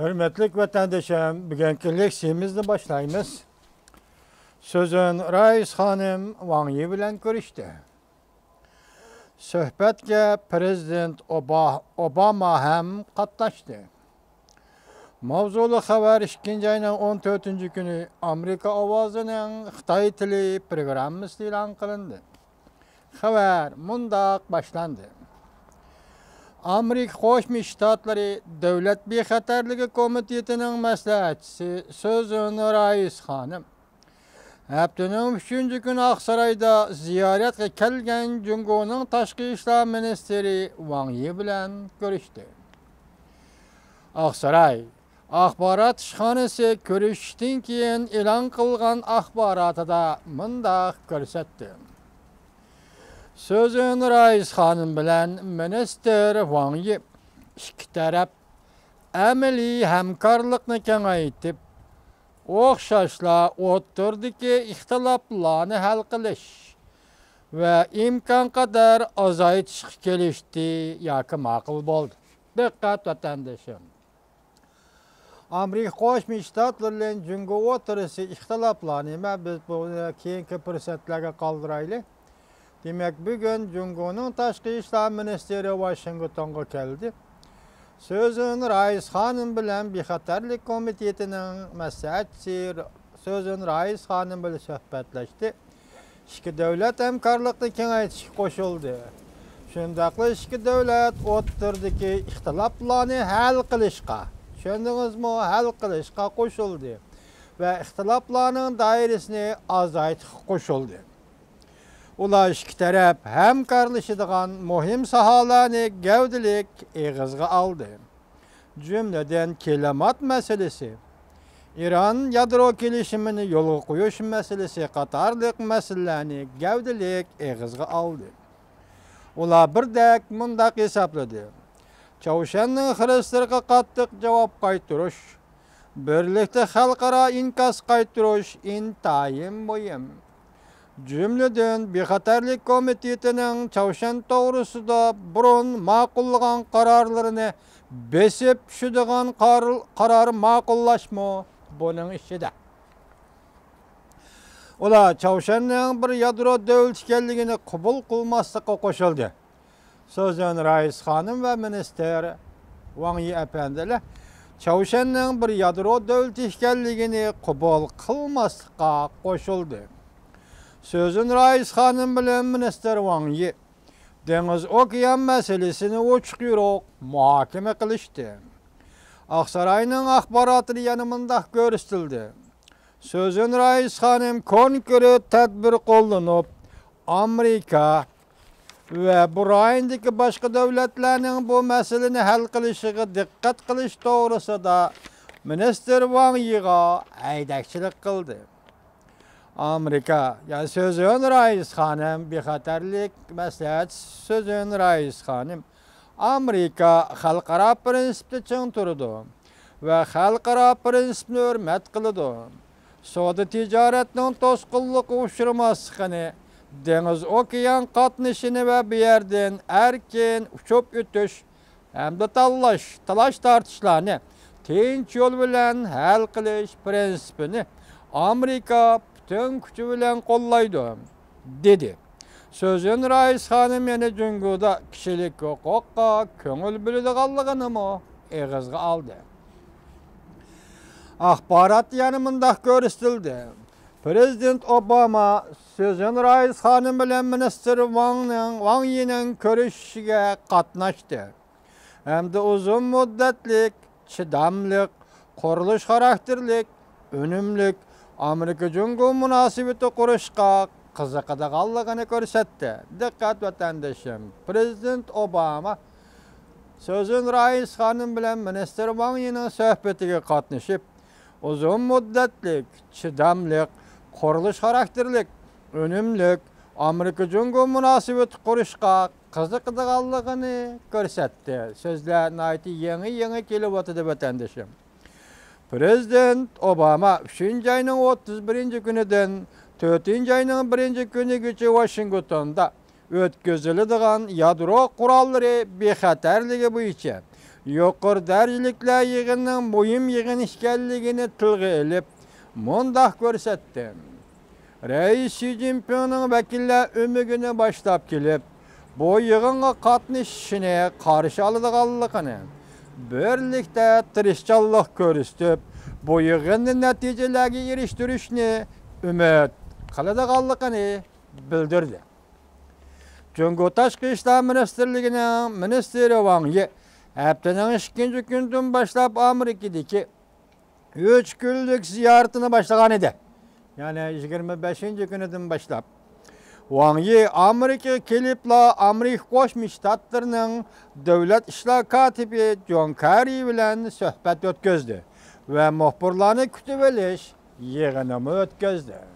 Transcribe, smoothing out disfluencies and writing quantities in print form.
Hürmetlik vatandaşım, bugünkü leksiyemizni başlayımız. Sözün Rais Hanım Wang Yi bilen görüştü. Söhbetge Prezident Obama hem katlaştı. Mavzulu haber 2. ayının 14. günü Amerika Ovazı'nın Xitay tili programması ilan kılındı. Haber mundaq başlandı. Amerika Qo'shma Shtatları Devlet Bexatarligi Komitetining maslahatchisi Sözün Rais Hanım haftaning 3. günü Aqsaroyda ziyoratga kelgan Jungoning Tashqi ishlar ministri Wang Yi bilan görüştü. Aqsaroy axborot ishxonasi ko'rishishdan keyin e'lon qilgan axborotida mundaq ko'rsatdi. Sözün Rais Hanım bilen Minister Wang Yi iki taraf amaliy hamkorlikni kengaytib, o'xshashla o'rtadagi ixtiloflarni hal qilish va imkon qadar azaytishga kelishdi yoki ma'qul bo'ldi. Diqqat vatandoshim. Amerika Qo'shma Shtatlar bilan Jungo o'rtasida ixtiloflarni biz buni keyingi fursatlarga qoldiraylik. Demek bugün Jungo'nun Tashqi ishlar ministri Washingtonga keldi. Sözün Rais Hanım bilen Bexatarlik Komitetining maslahatchisi Sözün Rais Hanım bilan suhbatlashdi. İki devlet hamkorlikni kengaytishga qo'shildi. Shundaqla iki devlet o'rtasidagi ixtiloflarni hal qilishga, tushundingizmi, hal qilishga qo'shildi va ixtiloflarning doirasini azaytishga qo'shildi. Ular iki taraf hamkorlashadigan muhim sohalarni gavdalik eg'izga oldi. Jumladan kelimat masalasi, İran yadro kelishimini yo'lga qo'yish masalasi qatorliq masalalarni gavdalik eg'izga oldi. Ular birdek mundaq hisobladi. Chavshanning xristianlarga qattiq javob qaytarish, birlikda xalqaro inkas qaytarish intayin muhim. Cümleden Bexatarlik Komitetining Chavshan to'g'risida burun ma'qullagan qarorlarini besib tushadigan qaror ma'qullashmi buning ishida. Ular Chavshanning bir yadro davlat ekanligini qabul qilmaslikka qo'shildi. Sözün Rais Hanım ve Minister Wang Yi efendiler Chavshanning bir yadro davlat ekanligini qabul qilmaslikka qo'shildi. Sözün Rais Hanım bilen Minister Wang Yi Deniz Okyan meselesini uçuk muhakeme kılıştı. Aqsaroyning axboroti yanımında görüştüldü. Sözün Rais Hanım konkret tedbir qo'llanib, Amerika ve bu rayondagi boshqa davlatlarning bu meseleni hal qilishiga diqqat qilish to'g'risida Minister Wang Yi'ga aydakchilik qildi. Amerika, yani Sözün Rais Hanım, Bexatarlik maslahatchisi Sözün Rais Hanım, Amerika xalqaro prinsipni ching turdi va xalqaro prinsipni hurmat qiladi. Savdo tijoratning to'sqinlikka uchramasligini, dengiz okean qatnashini va bu yerdan erkin uchib o'tish hamda talash tortishlarni tinch yo'l bilan hal qilish prinsipini Amerika tüm kuchu bilan qo'llaydi, dedi. Sözün Rais Hanım yana Jungo'da kishilik huquqqa ko'ngil bo'ladiganligini eg'izga oldi. Axborot yana mundaq ko'rsatildi. Prezident Obama Sözün Rais Hanım bilan Minister Wang Yi'ning ko'rishishiga qatnashdi. Hamda uzun muddatlik, chidamlik, qurilish xarakterlik, unumlik Amerika Jungo munosabati qurishga qiziqadiganligini ko'rsatdi. Diqqat vatandoshim. Prezident Obama Sözün Rais Hanım bilan Minister Wang Yi'ning suhbatiga qatnashib, uzun muddatlik, chidamlik, qurilish xarakterlik, unumlik Amerika Jungo munosabati qurishga qiziqadiganligini ko'rsatdi. So'zlar nayti yangi kelib o'tdi vatandoshim. Prezident Obama 3. ayının 31. günüden 4. ayının 1. günügacha Washingtonda o'tkaziladigan yadro qurollari bexatarligi bo'yicha yuqur dercilikler yığının muhim yığın işgalligini tılgı elip, mundak görsetdi. Reis Xi Jinping'nin vekiller ümügünü başlap kelip, bu yığınga katnışışını karşı alıdığallıqını, birlikte tırışçallık görüstüp, bu yığının neticelerine eriştirişini ümit kılıdığallıqını bildirdi. Cungo Taşqı İşler Ministerliğinin Ministeri Wang Yi, haftanın 2. günden başlap Amerika'daki 3 günlük ziyaretini başlagan idi. Yani 25. gününden başlap. Wang Yi Amerika kelipla Amerika Qo'shma Shtatlarının Devlet İşler Katibi John Kerry bilen söhbet ötközdi ve muhbirlarni kutib olish yig'inini o'tkazdi.